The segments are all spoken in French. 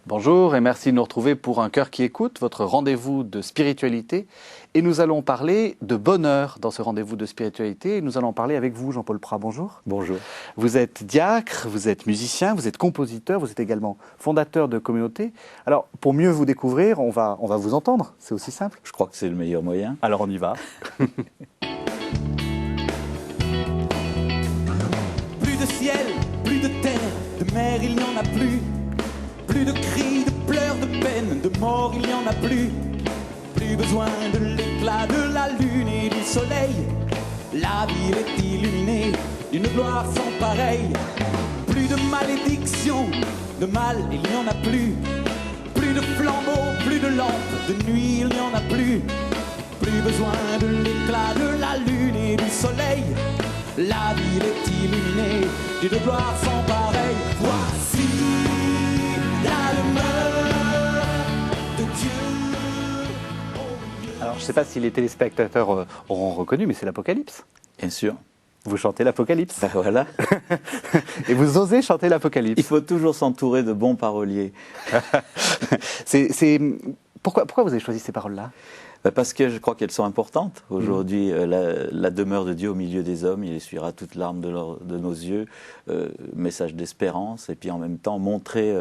Bonjour et merci de nous retrouver pour Un cœur qui écoute, votre rendez-vous de spiritualité. Et nous allons parler de bonheur dans ce rendez-vous de spiritualité. Et nous allons parler avec vous, Jean-Paul Prat. Bonjour. Bonjour. Vous êtes diacre, vous êtes musicien, vous êtes compositeur, vous êtes également fondateur de communauté. Alors, pour mieux vous découvrir, on va vous entendre. C'est aussi simple. Je crois que c'est le meilleur moyen. Alors, on y va. Plus de ciel, plus de terre, de mer il n'y en a plus. Plus de cris, de pleurs, de peine, de mort il n'y en a plus. Plus besoin de l'éclat de la lune et du soleil. La ville est illuminée d'une gloire sans pareille. Plus de malédiction, de mal il n'y en a plus. Plus de flambeaux, plus de lampes, de nuit il n'y en a plus. Plus besoin de l'éclat de la lune et du soleil. La ville est illuminée d'une gloire sans pareille. Voici la demeure de Dieu. Alors, je ne sais pas si les téléspectateurs auront reconnu, mais c'est l'Apocalypse. Bien sûr. Vous chantez l'Apocalypse. Ben voilà. Et vous osez chanter l'Apocalypse. Il faut toujours s'entourer de bons paroliers. Pourquoi vous avez choisi ces paroles-là ? Parce que je crois qu'elles sont importantes. Aujourd'hui, la demeure de Dieu au milieu des hommes, il essuiera toute larme de nos yeux, message d'espérance, et puis en même temps montrer,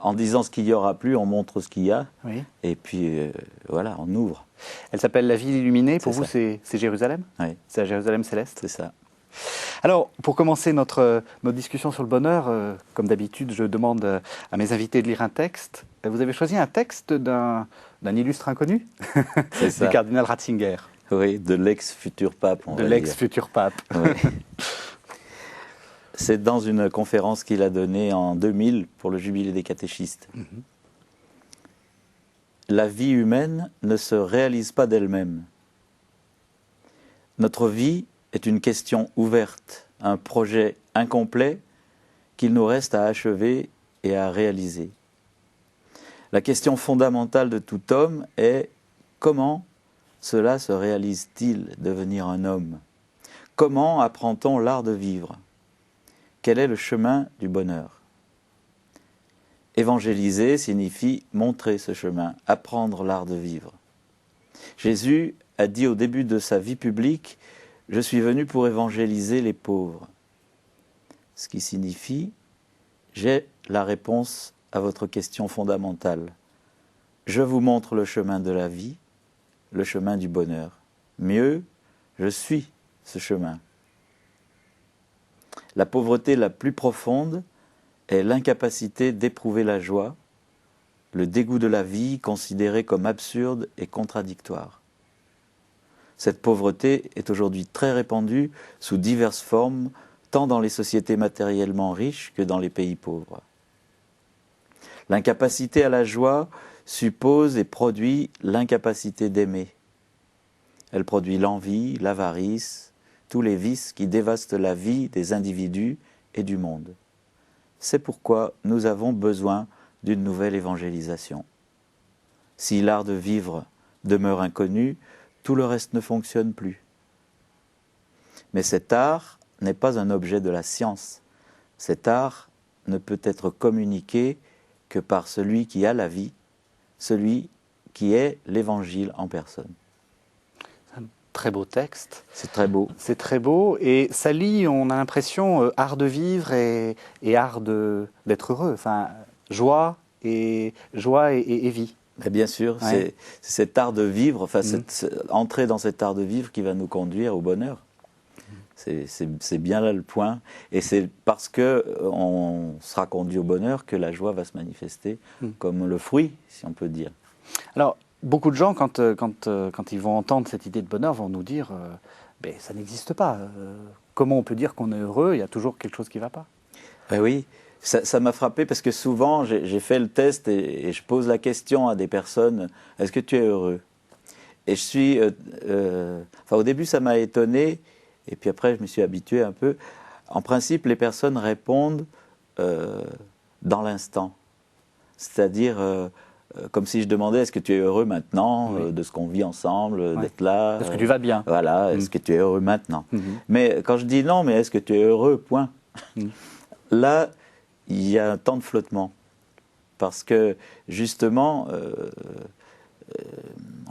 en disant ce qu'il n'y aura plus, on montre ce qu'il y a, Oui. et puis voilà, on ouvre. Elle s'appelle La ville illuminée. Pour C'est vous, ça. c'est Jérusalem ? Oui, C'est la Jérusalem céleste ? c'est ça. Alors, pour commencer notre discussion sur le bonheur, comme d'habitude, je demande à mes invités de lire un texte. Vous avez choisi un texte d'un illustre inconnu, C'est ça. du cardinal Ratzinger, Oui, de l'ex-futur pape, on de va l'ex-futur pape. dire. Oui. C'est dans une conférence qu'il a donnée en 2000 pour le jubilé des catéchistes. La vie humaine ne se réalise pas d'elle-même. Notre vie est une question ouverte, un projet incomplet qu'il nous reste à achever et à réaliser. La question fondamentale de tout homme est comment cela se réalise-t-il, devenir un homme ? Comment apprend-on l'art de vivre ? Quel est le chemin du bonheur ? Évangéliser signifie montrer ce chemin, apprendre l'art de vivre. Jésus a dit au début de sa vie publique « Je suis venu pour évangéliser les pauvres », ce qui signifie « J'ai la réponse à votre question fondamentale. Je vous montre le chemin de la vie, le chemin du bonheur. Mieux, je suis ce chemin. » La pauvreté la plus profonde est l'incapacité d'éprouver la joie, le dégoût de la vie considéré comme absurde et contradictoire. Cette pauvreté est aujourd'hui très répandue sous diverses formes, tant dans les sociétés matériellement riches que dans les pays pauvres. L'incapacité à la joie suppose et produit l'incapacité d'aimer. Elle produit l'envie, l'avarice, tous les vices qui dévastent la vie des individus et du monde. C'est pourquoi nous avons besoin d'une nouvelle évangélisation. Si l'art de vivre demeure inconnu, tout le reste ne fonctionne plus. Mais cet art n'est pas un objet de la science. Cet art ne peut être communiqué que par celui qui a la vie, celui qui est l'Évangile en personne. Très beau texte. C'est très beau. C'est très beau et ça lie, on a l'impression, art de vivre et art d'être heureux. Enfin, joie et vie. Mais bien sûr, Ouais. c'est cet art de vivre, entrer dans cet art de vivre qui va nous conduire au bonheur. C'est bien là le point. Et c'est parce qu'on sera conduit au bonheur que la joie va se manifester comme le fruit, si on peut dire. Alors, beaucoup de gens, quand ils vont entendre cette idée de bonheur, vont nous dire ben, ça n'existe pas. Comment on peut dire qu'on est heureux ? Il y a toujours quelque chose qui ne va pas. Ben oui, ça m'a frappé parce que souvent, j'ai fait le test et je pose la question à des personnes, est-ce que tu es heureux ? Et je suis... au début, ça m'a étonné, et puis après, je me suis habitué un peu. En principe, les personnes répondent dans l'instant. C'est-à-dire... comme si je demandais, est-ce que tu es heureux maintenant de ce qu'on vit ensemble, d'être là ? Est-ce que tu vas bien ? Voilà, est-ce que tu es heureux maintenant ? Mais quand je dis non, mais est-ce que tu es heureux, point. Là, il y a un temps de flottement. parce que justement,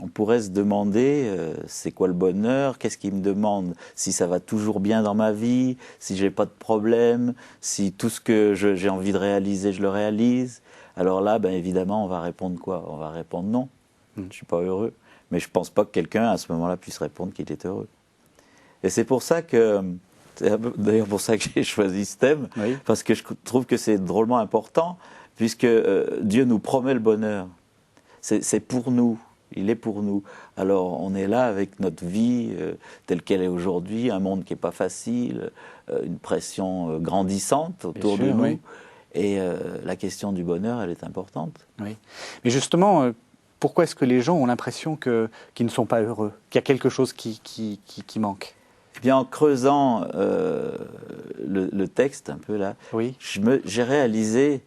on pourrait se demander c'est quoi le bonheur, qu'est-ce qui me demande, si ça va toujours bien dans ma vie, si j'ai pas de problème, si tout ce que j'ai envie de réaliser, je le réalise. Alors là, ben évidemment, on va répondre quoi? On va répondre non, je suis pas heureux. Mais je pense pas que quelqu'un à ce moment-là puisse répondre qu'il est heureux. Et c'est pour ça que, c'est d'ailleurs pour ça que j'ai choisi ce thème, Oui. parce que je trouve que c'est drôlement important, puisque Dieu nous promet le bonheur. C'est pour nous, il est pour nous. Alors on est là avec notre vie telle qu'elle est aujourd'hui, un monde qui n'est pas facile, une pression grandissante autour de nous. Oui. Et la question du bonheur, elle est importante. Oui. Mais justement, pourquoi est-ce que les gens ont l'impression qu'ils ne sont pas heureux, qu'il y a quelque chose qui manque? Eh bien, en creusant le texte un peu là, Oui. j'ai réalisé,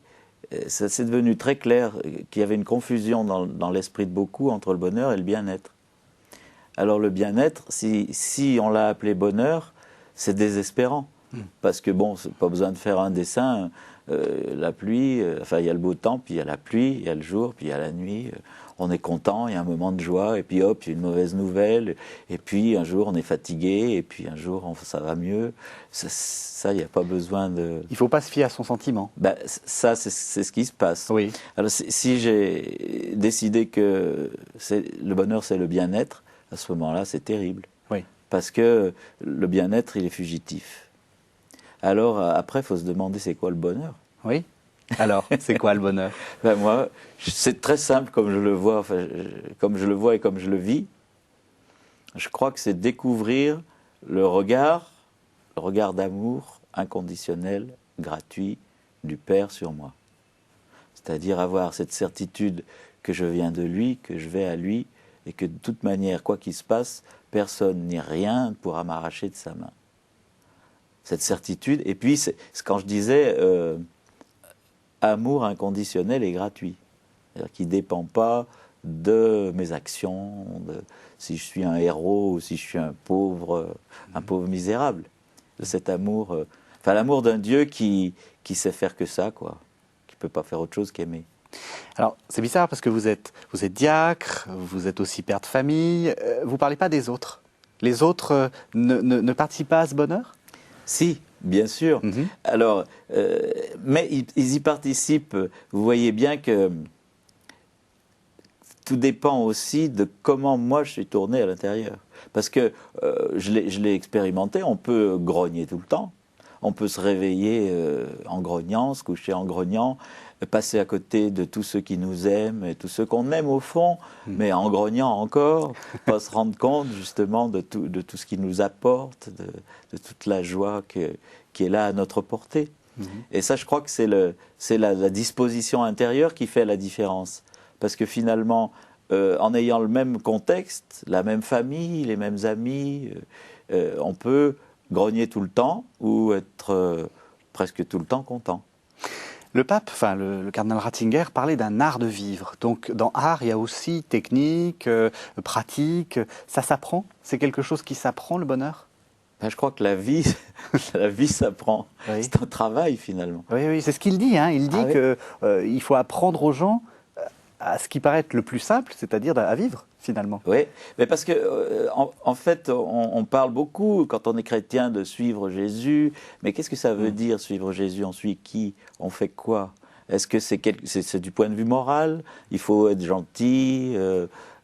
ça s'est devenu très clair, qu'il y avait une confusion dans l'esprit de beaucoup entre le bonheur et le bien-être. Alors le bien-être, si on l'a appelé bonheur, c'est désespérant. Parce que bon, c'est pas besoin de faire un dessin, la pluie, enfin il y a le beau temps, puis il y a la pluie, il y a le jour, puis il y a la nuit. On est content, il y a un moment de joie, et puis hop, il y a une mauvaise nouvelle, et puis un jour on est fatigué, et puis un jour ça va mieux. Ça, il n'y a pas besoin de... Il ne faut pas se fier à son sentiment. Ben, ça, c'est ce qui se passe. Oui. Alors si j'ai décidé que le bonheur c'est le bien-être, à ce moment-là c'est terrible. Oui. Parce que le bien-être, il est fugitif. Alors après, il faut se demander c'est quoi le bonheur. Oui. Alors, c'est quoi le bonheur? Ben moi, c'est très simple comme je le vois, enfin, comme je le vois et comme je le vis. Je crois que c'est découvrir le regard d'amour inconditionnel, gratuit du Père sur moi. C'est-à-dire avoir cette certitude que je viens de lui, que je vais à lui, et que de toute manière, quoi qu'il se passe, personne ni rien ne pourra m'arracher de sa main. Cette certitude, et puis c'est quand je disais amour inconditionnel et gratuit, c'est-à-dire qui ne dépend pas de mes actions, de si je suis un héros ou si je suis un pauvre misérable, de cet amour, enfin l'amour d'un Dieu qui sait faire que ça, quoi, qui ne peut pas faire autre chose qu'aimer. Alors, c'est bizarre parce que vous êtes diacre, vous êtes aussi père de famille, vous ne parlez pas des autres. Les autres ne participent pas à ce bonheur? Si, bien sûr. Mm-hmm. Alors, mais ils y participent. Vous voyez bien que tout dépend aussi de comment moi je suis tourné à l'intérieur. Parce que je l'ai expérimenté, on peut grogner tout le temps. On peut se réveiller en grognant, se coucher en grognant, passer à côté de tous ceux qui nous aiment et tous ceux qu'on aime au fond, mais en grognant encore, pas se rendre compte justement de tout ce qui nous apporte, de toute la joie qui est là à notre portée. Et ça, je crois que c'est la disposition intérieure qui fait la différence. Parce que finalement, en ayant le même contexte, la même famille, les mêmes amis, on peut grogner tout le temps ou être presque tout le temps content. Le pape, enfin le cardinal Ratzinger, parlait d'un art de vivre. Donc dans art, il y a aussi technique, pratique. Ça s'apprend? C'est quelque chose qui s'apprend, le bonheur? Ben, je crois que la vie s'apprend. Oui. C'est un travail finalement. Oui, oui, c'est ce qu'il dit. Hein. Il dit qu'il faut apprendre aux gens à ce qui paraît être le plus simple, c'est-à-dire à vivre, finalement. Oui, mais parce que, en fait, on parle beaucoup, quand on est chrétien, de suivre Jésus. Mais qu'est-ce que ça veut dire, suivre Jésus? On suit qui? On fait quoi? Est-ce que c'est du point de vue moral? Il faut être gentil,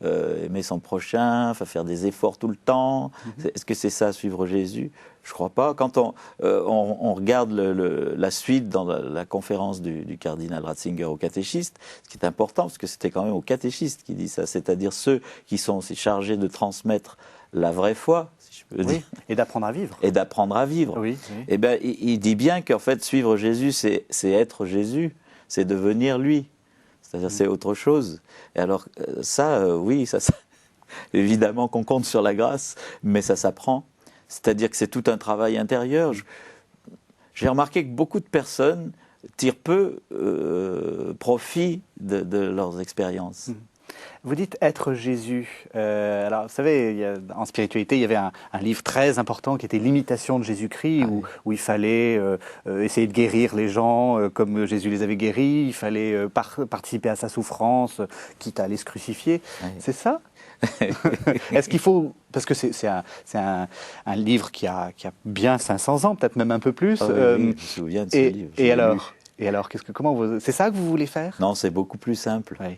aimer son prochain, enfin, faire des efforts tout le temps. Est-ce que c'est ça, suivre Jésus? Je crois pas. Quand on regarde la suite dans la conférence du cardinal Ratzinger au catéchiste, ce qui est important, parce que c'était quand même au catéchiste qui dit ça, c'est-à-dire ceux qui sont aussi chargés de transmettre la vraie foi, si je peux dire. Et d'apprendre à vivre. Et d'apprendre à vivre. Oui. Eh ben, il dit bien qu'en fait, suivre Jésus, c'est être Jésus, c'est devenir lui. C'est-à-dire, c'est autre chose. Et alors, oui, ça évidemment qu'on compte sur la grâce, mais ça s'apprend. C'est-à-dire que c'est tout un travail intérieur. J'ai remarqué que beaucoup de personnes tirent peu profit de leurs expériences. Vous dites être Jésus. Alors, vous savez, en spiritualité, il y avait un livre très important qui était l'imitation de Jésus-Christ, où il fallait essayer de guérir les gens comme Jésus les avait guéris. Il fallait participer à sa souffrance, quitte à aller se crucifier. Oui. C'est ça? Est-ce qu'il faut... Parce que c'est un livre qui a bien 500 ans, peut-être même un peu plus. Oui, je me souviens de ce livre. Et alors, c'est ça que vous voulez faire? Non, c'est beaucoup plus simple. Oui.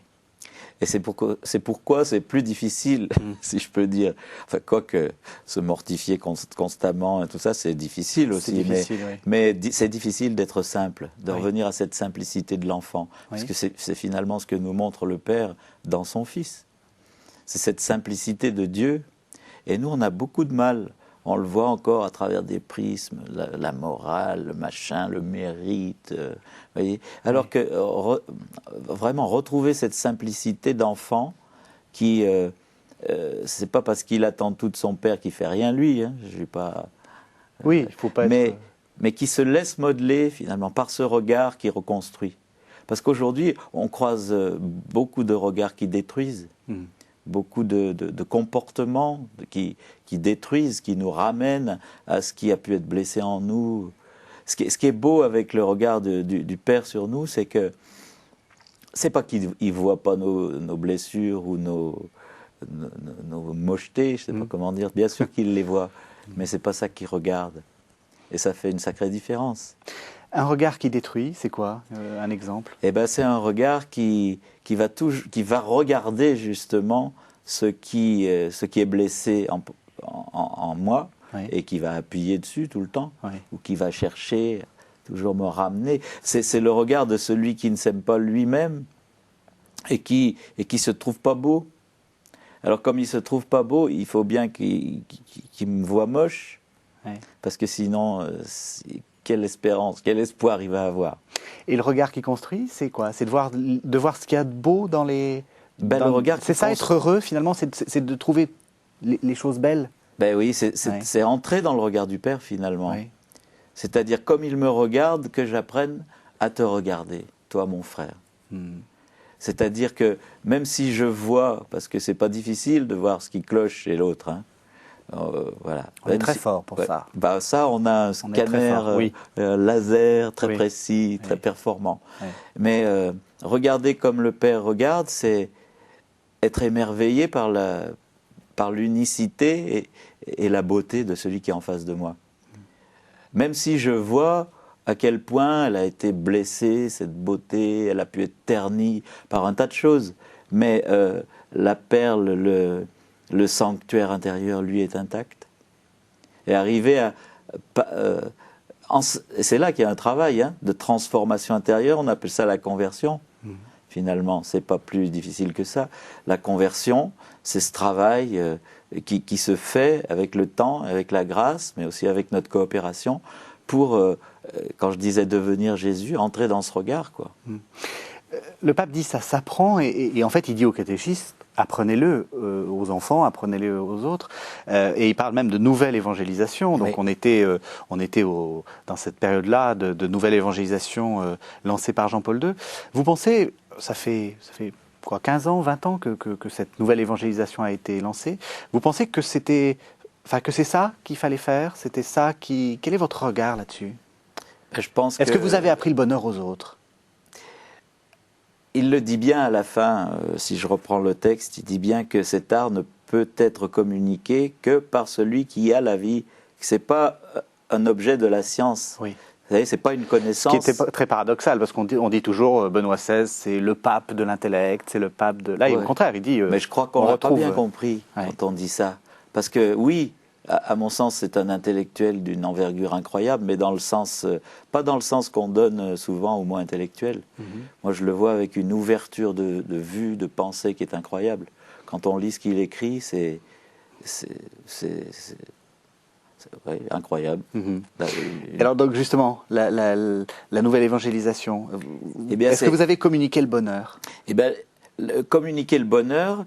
Et c'est pourquoi c'est plus difficile, si je peux dire. Enfin, quoique se mortifier constamment et tout ça, c'est difficile aussi. Difficile, mais c'est difficile d'être simple, de Oui. revenir à cette simplicité de l'enfant. Parce Oui. que c'est finalement ce que nous montre le Père dans son Fils. C'est cette simplicité de Dieu. Et nous, on a beaucoup de mal. On le voit encore à travers des prismes, la morale, le machin, le mérite. Voyez. Alors que vraiment retrouver cette simplicité d'enfant qui, c'est pas parce qu'il attend tout de son père qu'il fait rien lui. Hein, je vais pas. Oui, il faut pas être... Mais qui se laisse modeler finalement par ce regard qui reconstruit. Parce qu'aujourd'hui, on croise beaucoup de regards qui détruisent. Beaucoup de comportements qui détruisent, qui nous ramènent à ce qui a pu être blessé en nous. Ce qui est beau avec le regard du Père sur nous, c'est que c'est pas qu'il ne voit pas nos blessures ou nos mochetés, je sais pas comment dire. Bien sûr qu'il les voit, mais c'est pas ça qu'il regarde. Et ça fait une sacrée différence. Un regard qui détruit, c'est quoi un exemple? Eh ben, c'est un regard qui va regarder justement ce qui est blessé en moi, Oui. et qui va appuyer dessus tout le temps, Oui. ou qui va chercher toujours me ramener. C'est le regard de celui qui ne s'aime pas lui-même et qui se trouve pas beau. Alors comme il se trouve pas beau, il faut bien qu'il me voie moche, Oui. parce que sinon, quelle espérance, quel espoir il va avoir. Et le regard qui construit, c'est quoi? C'est de voir ce qu'il y a de beau dans les... Le regard c'est qui ça, être heureux, finalement, c'est de trouver les choses belles. Ben oui, c'est entrer dans le regard du Père, finalement. Oui. C'est-à-dire, comme il me regarde, que j'apprenne à te regarder, toi, mon frère. C'est-à-dire que, même si je vois, parce que c'est pas difficile de voir ce qui cloche chez l'autre, hein, voilà. On est très fort pour ça. Bah ça, on a un scanner fort, oui. laser très Oui. précis, très performant. Oui. Mais regarder comme le Père regarde, c'est être émerveillé par l'unicité et la beauté de celui qui est en face de moi. Même si je vois à quel point elle a été blessée, cette beauté, elle a pu être ternie par un tas de choses, mais la perle, le sanctuaire intérieur, lui, est intact. Et arriver à... c'est là qu'il y a un travail de transformation intérieure, on appelle ça la conversion. Finalement, c'est pas plus difficile que ça. La conversion, c'est ce travail qui se fait avec le temps, avec la grâce, mais aussi avec notre coopération, pour, quand je disais devenir Jésus, entrer dans ce regard, quoi. Le pape dit ça s'apprend, et en fait il dit aux catéchistes, apprenez-le aux enfants, apprenez-le aux autres, et il parle même de nouvelle évangélisation. Donc oui. on était dans cette période-là de nouvelle évangélisation lancée par Jean-Paul II. Vous pensez, ça fait quoi, 15 ans, 20 ans que cette nouvelle évangélisation a été lancée. Vous pensez que c'est ça qu'il fallait faire? C'était ça qui... Quel est votre regard là-dessus? Je pense Est-ce que vous avez appris le bonheur aux autres? Il le dit bien à la fin, si je reprends le texte, il dit bien que cet art ne peut être communiqué que par celui qui a la vie. Ce n'est pas un objet de la science. Oui. Vous savez, ce n'est pas une connaissance. Ce qui était très paradoxal, parce qu'on dit toujours Benoît XVI, c'est le pape de l'intellect, c'est le pape de... Là, au contraire, il dit... Mais je crois qu'on n'a pas bien compris quand on dit ça. Parce que oui, à mon sens, c'est un intellectuel d'une envergure incroyable, mais dans le sens, pas dans le sens qu'on donne souvent au mot intellectuel. Moi, je le vois avec une ouverture de vue, de pensée qui est incroyable. Quand on lit ce qu'il écrit, c'est incroyable. Alors donc justement, la nouvelle évangélisation, est-ce que vous avez communiqué le bonheur? Eh bien, communiquer le bonheur...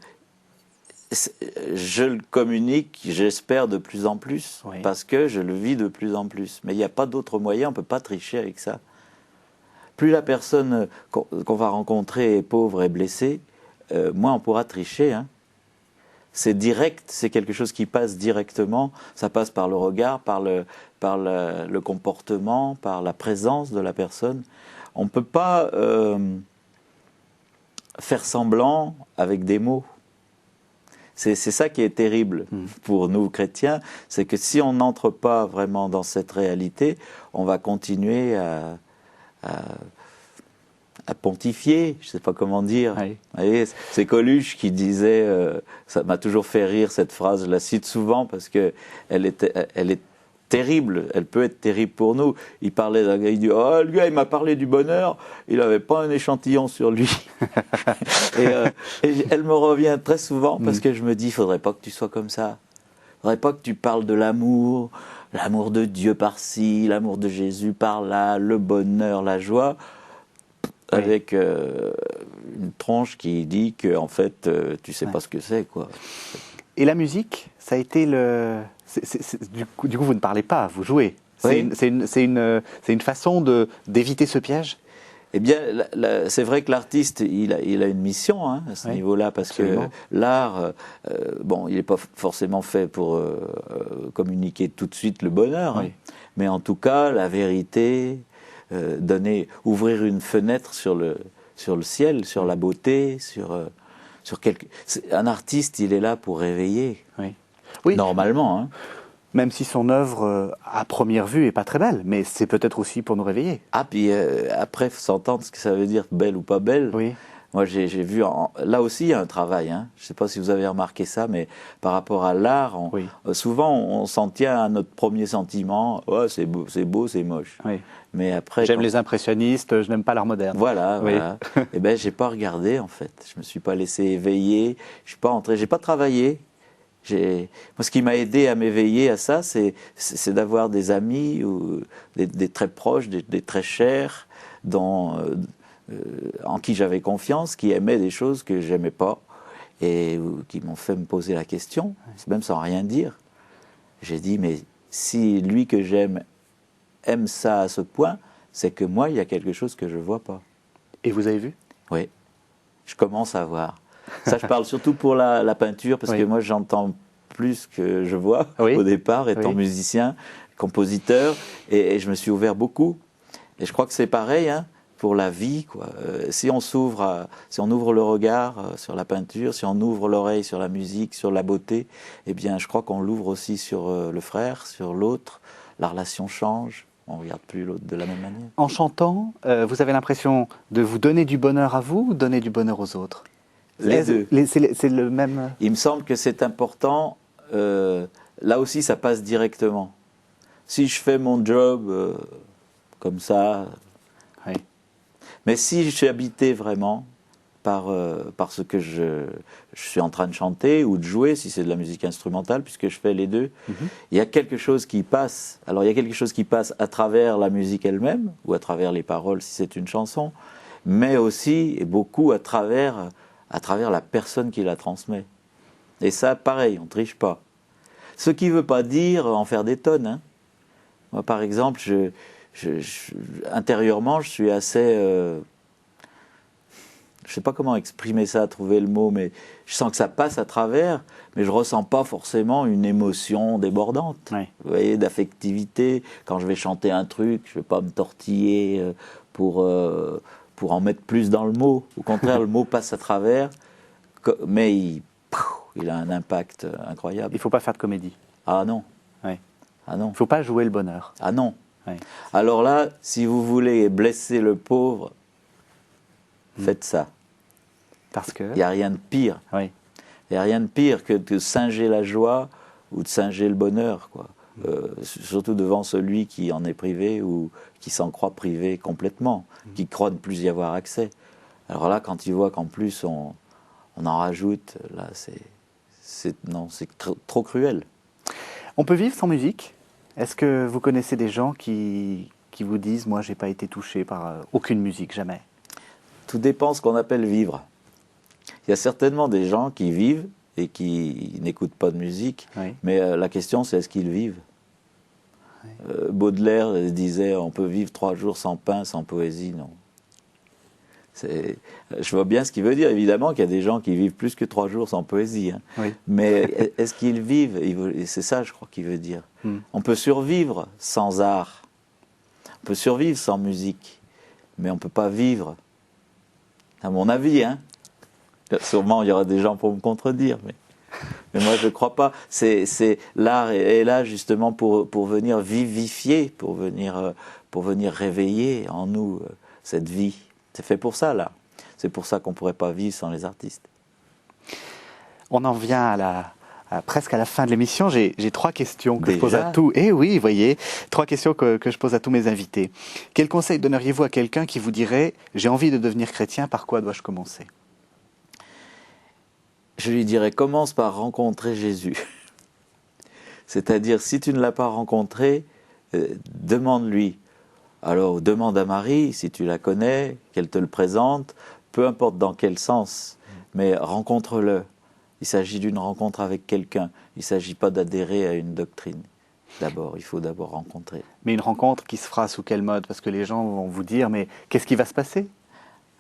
Je le communique, j'espère, de plus en plus, parce que je le vis de plus en plus. Mais il n'y a pas d'autre moyen, on ne peut pas tricher avec ça. Plus la personne qu'on va rencontrer est pauvre et blessée, moins on pourra tricher. Hein. C'est direct, c'est quelque chose qui passe directement. Ça passe par le regard, par le comportement, par la présence de la personne. On ne peut pas faire semblant avec des mots. C'est ça qui est terrible pour nous chrétiens, c'est que si on n'entre pas vraiment dans cette réalité, on va continuer à pontifier, je ne sais pas comment dire. Oui. Vous voyez, c'est Coluche qui disait, ça m'a toujours fait rire cette phrase, je la cite souvent parce que elle est terrible, elle peut être terrible pour nous. Il parlait d'un gars, il dit « Oh, le gars, il m'a parlé du bonheur, il n'avait pas un échantillon sur lui. » et elle me revient très souvent parce que je me dis « Il ne faudrait pas que tu sois comme ça. Il ne faudrait pas que tu parles de l'amour de Dieu par-ci, l'amour de Jésus par-là, le bonheur, la joie. » Avec une tronche qui dit que en fait, tu sais pas ce que c'est, quoi. Et la musique, ça a été du coup, vous ne parlez pas, vous jouez. Oui. C'est une façon d'éviter ce piège. Eh bien, c'est vrai que l'artiste, il a une mission hein, à ce niveau-là, parce absolument. que l'art, bon, il n'est pas forcément fait pour communiquer tout de suite le bonheur, hein, mais en tout cas, la vérité, ouvrir une fenêtre sur le ciel, sur la beauté, sur un artiste, il est là pour réveiller. Oui. Normalement. Hein. Même si son œuvre, à première vue, est pas très belle, mais c'est peut-être aussi pour nous réveiller. Ah, puis après, il faut s'entendre ce que ça veut dire, belle ou pas belle. Oui. Moi, j'ai vu, là aussi, il y a un travail. Hein. Je ne sais pas si vous avez remarqué ça, mais par rapport à l'art, souvent, on s'en tient à notre premier sentiment. Oh, c'est beau, c'est moche. Oui. Mais après, j'aime les impressionnistes, je n'aime pas l'art moderne. Voilà. Eh ben, j'ai pas regardé en fait. Je me suis pas laissé éveiller. Je suis pas entré. J'ai pas travaillé. Moi, ce qui m'a aidé à m'éveiller à ça, c'est d'avoir des amis ou des très proches, des très chers, en qui j'avais confiance, qui aimaient des choses que j'aimais pas et qui m'ont fait me poser la question, même sans rien dire. J'ai dit, mais si lui que j'aime aime ça à ce point, c'est que moi, il y a quelque chose que je vois pas. Et vous avez vu? Oui, je commence à voir. Ça, je parle surtout pour la peinture, parce que moi, j'entends plus que je vois au départ, étant musicien, compositeur, et je me suis ouvert beaucoup. Et je crois que c'est pareil hein, pour la vie, quoi. Si on ouvre le regard sur la peinture, si on ouvre l'oreille sur la musique, sur la beauté, eh bien, je crois qu'on l'ouvre aussi sur le frère, sur l'autre. La relation change. On ne regarde plus l'autre de la même manière. En chantant, vous avez l'impression de vous donner du bonheur à vous ou donner du bonheur aux autres? Les deux. C'est le même... Il me semble que c'est important. Là aussi, ça passe directement. Si je fais mon job comme ça... Mais si je suis habité vraiment par ce que je suis en train de chanter ou de jouer, si c'est de la musique instrumentale, puisque je fais les deux, il y a quelque chose qui passe. Alors, il y a quelque chose qui passe à travers la musique elle-même, ou à travers les paroles, si c'est une chanson, mais aussi, et beaucoup, à travers la personne qui la transmet. Et ça, pareil, on ne triche pas. Ce qui ne veut pas dire en faire des tonnes. Hein. Moi, par exemple, intérieurement, je suis assez... je ne sais pas comment exprimer ça, trouver le mot, mais je sens que ça passe à travers, mais je ne ressens pas forcément une émotion débordante. Vous voyez, d'affectivité. Quand je vais chanter un truc, je ne vais pas me tortiller pour en mettre plus dans le mot. Au contraire, le mot passe à travers, mais il a un impact incroyable. Il ne faut pas faire de comédie. Ah non. Il ne faut pas jouer le bonheur. Ah non. Alors là, si vous voulez blesser le pauvre, faites ça. Parce que... Il n'y a rien de pire. Il n'y a rien de pire que de singer la joie ou de singer le bonheur, quoi. Surtout devant celui qui en est privé ou qui s'en croit privé complètement, qui croit ne plus y avoir accès. Alors là, quand il voit qu'en plus on en rajoute, là c'est trop cruel. On peut vivre sans musique? Est-ce que vous connaissez des gens qui vous disent « Moi, je n'ai pas été touché par aucune musique, jamais ». Tout dépend ce qu'on appelle vivre. Il y a certainement des gens qui vivent et qui n'écoutent pas de musique, mais la question c'est est-ce qu'ils vivent? Baudelaire disait on peut vivre 3 jours sans pain, sans poésie, non. Je vois bien ce qu'il veut dire. Évidemment qu'il y a des gens qui vivent plus que 3 jours sans poésie. Hein. Oui. Mais est-ce qu'ils vivent? C'est ça, je crois, qu'il veut dire. On peut survivre sans art. On peut survivre sans musique. Mais on ne peut pas vivre. À mon avis, hein. Sûrement, il y aura des gens pour me contredire. Mais moi, je ne crois pas. L'art est là justement pour venir vivifier, pour venir réveiller en nous cette vie. C'est fait pour ça, là. C'est pour ça qu'on ne pourrait pas vivre sans les artistes. On en vient presque à la fin de l'émission. J'ai 3 questions que je pose Déjà à tous. Eh oui, vous voyez, 3 questions que je pose à tous mes invités. Quel conseil donneriez-vous à quelqu'un qui vous dirait « J'ai envie de devenir chrétien, par quoi dois-je commencer ?» Je lui dirais, commence par rencontrer Jésus. C'est-à-dire, si tu ne l'as pas rencontré, demande-lui. Alors, demande à Marie, si tu la connais, qu'elle te le présente, peu importe dans quel sens, mais rencontre-le. Il s'agit d'une rencontre avec quelqu'un. Il ne s'agit pas d'adhérer à une doctrine. Il faut d'abord rencontrer. Mais une rencontre qui se fera sous quel mode? Parce que les gens vont vous dire « Mais qu'est-ce qui va se passer ?»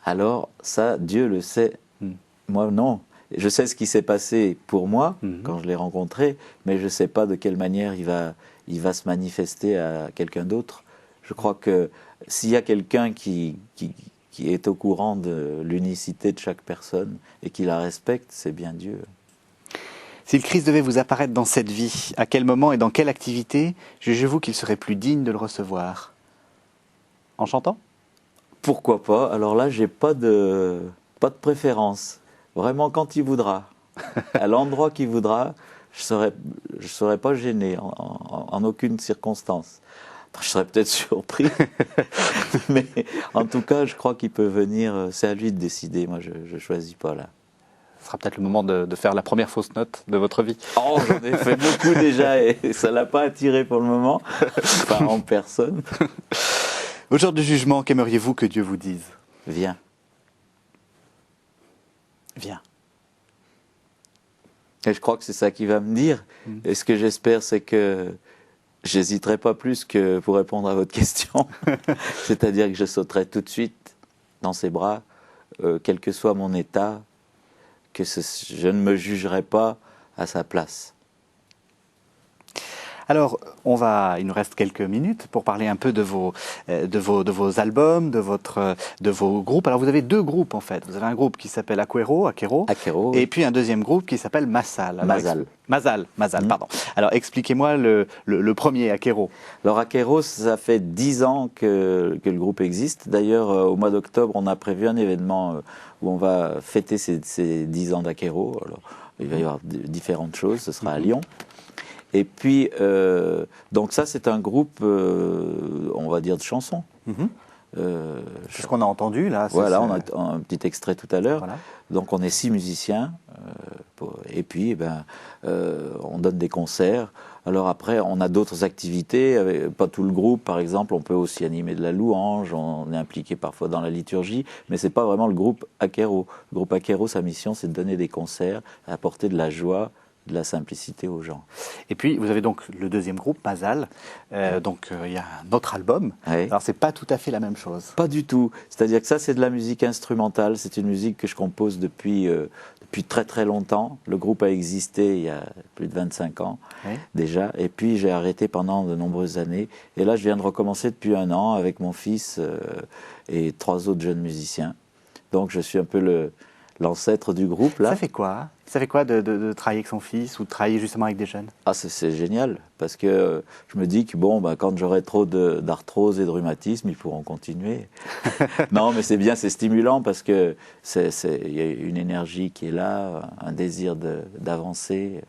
Alors, ça, Dieu le sait. Moi, non. Je sais ce qui s'est passé pour moi quand je l'ai rencontré, mais je ne sais pas de quelle manière il va se manifester à quelqu'un d'autre. Je crois que s'il y a quelqu'un qui est au courant de l'unicité de chaque personne et qui la respecte, c'est bien Dieu. Si le Christ devait vous apparaître dans cette vie, à quel moment et dans quelle activité jugez-vous qu'il serait plus digne de le recevoir? En chantant? Pourquoi pas? Alors là, j'ai pas de préférence. Vraiment, quand il voudra, à l'endroit qu'il voudra, je serais pas gêné en aucune circonstance. Je serais peut-être surpris, mais en tout cas, je crois qu'il peut venir. C'est à lui de décider. Moi, je choisis pas là. Ce sera peut-être le moment de faire la première fausse note de votre vie. Oh, j'en ai fait beaucoup déjà et ça l'a pas attiré pour le moment, pas en personne. Au jour du jugement, qu'aimeriez-vous que Dieu vous dise? Viens. Viens. Et je crois que c'est ça qu'il va me dire. Et ce que j'espère, c'est que j'hésiterai pas plus que pour répondre à votre question. C'est-à-dire que je sauterai tout de suite dans ses bras, quel que soit mon état, que je ne me jugerai pas à sa place. Alors, il nous reste quelques minutes pour parler un peu de vos albums, de vos groupes. Alors, vous avez 2 groupes en fait. Vous avez un groupe qui s'appelle Aquero, et puis un deuxième groupe qui s'appelle Massal. Mazal, pardon. Alors, expliquez-moi le premier, Aquero. Alors, Aquero, ça fait 10 ans que le groupe existe. D'ailleurs, au mois d'octobre, on a prévu un événement où on va fêter ces 10 ans d'Aquero. Alors, il va y avoir différentes choses. Ce sera à Lyon. Et puis, donc ça, c'est un groupe, on va dire, de chansons. C'est ce qu'on a entendu, là. Voilà, on a un petit extrait tout à l'heure. Voilà. Donc, on est 6 musiciens. Et puis, on donne des concerts. Alors après, on a d'autres activités, pas tout le groupe, par exemple. On peut aussi animer de la louange. On est impliqué parfois dans la liturgie. Mais ce n'est pas vraiment le groupe Aquero. Le groupe Aquero, sa mission, c'est de donner des concerts, apporter de la joie, de la simplicité aux gens. Et puis, vous avez donc le deuxième groupe, Mazal. Donc, il y a un autre album. Oui. Alors, c'est pas tout à fait la même chose. Pas du tout. C'est-à-dire que ça, c'est de la musique instrumentale. C'est une musique que je compose depuis très très longtemps. Le groupe a existé il y a plus de 25 ans déjà. Et puis, j'ai arrêté pendant de nombreuses années. Et là, je viens de recommencer depuis 1 an avec mon fils et 3 autres jeunes musiciens. Donc, je suis un peu l'ancêtre du groupe, là. Ça fait quoi? Ça fait quoi de travailler avec son fils ou de travailler justement avec des jeunes? Ah, c'est génial, parce que je me dis que quand j'aurai trop d'arthrose et de rhumatisme, ils pourront continuer. Non, mais c'est bien, c'est stimulant, parce que il y a une énergie qui est là, un désir d'avancer.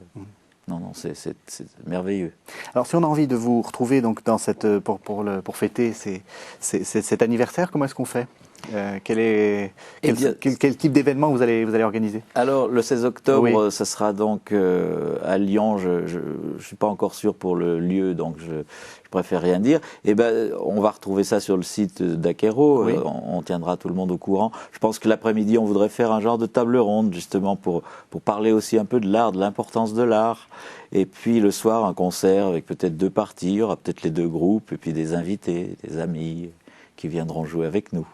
Non, c'est merveilleux. Alors, si on a envie de vous retrouver donc, dans pour fêter cet anniversaire, comment est-ce qu'on fait? Quel type d'événement vous allez organiser? Alors, le 16 octobre, ça sera donc à Lyon. Je ne suis pas encore sûr pour le lieu, donc je préfère rien dire. Et on va retrouver ça sur le site d'Aquero. Oui. On tiendra tout le monde au courant. Je pense que l'après-midi, on voudrait faire un genre de table ronde, justement, pour parler aussi un peu de l'art, de l'importance de l'art. Et puis le soir, un concert avec peut-être 2 parties. Il y aura peut-être les 2 groupes, et puis des invités, des amis qui viendront jouer avec nous.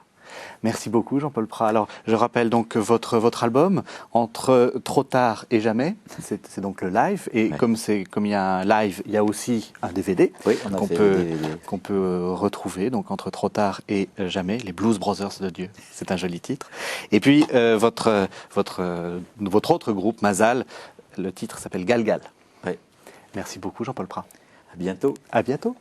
Merci beaucoup Jean-Paul Prat. Alors je rappelle donc que votre album Entre trop tard et jamais, c'est donc le live et Ouais. comme il y a un live, il y a aussi un DVD Oui, on a qu'on fait peut le DVD. qu'on peut retrouver donc Entre trop tard et jamais, les Blues Brothers de Dieu. C'est un joli titre. Et puis votre autre groupe Mazal, le titre s'appelle Galgal. Ouais. Merci beaucoup Jean-Paul Prat. À bientôt. À bientôt.